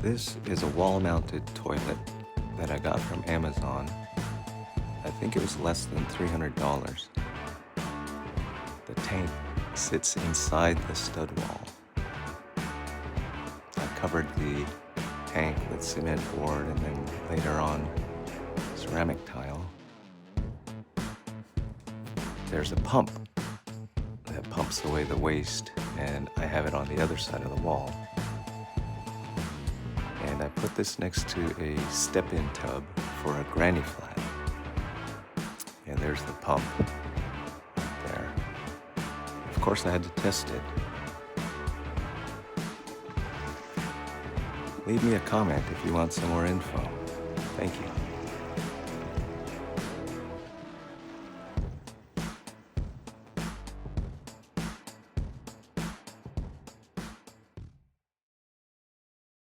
This is a wall-mounted toilet that I got from Amazon. I think it was less than $300. The tank sits inside the stud wall. I covered the tank with cement board and then later on ceramic tile. There's a pump that pumps away the waste, and I have it on the other side of the wall. And I put this next to a step-in tub for a granny flat. And there's the pump right there. Of course, I had to test it. Leave me a comment if you want some more info. Thank you.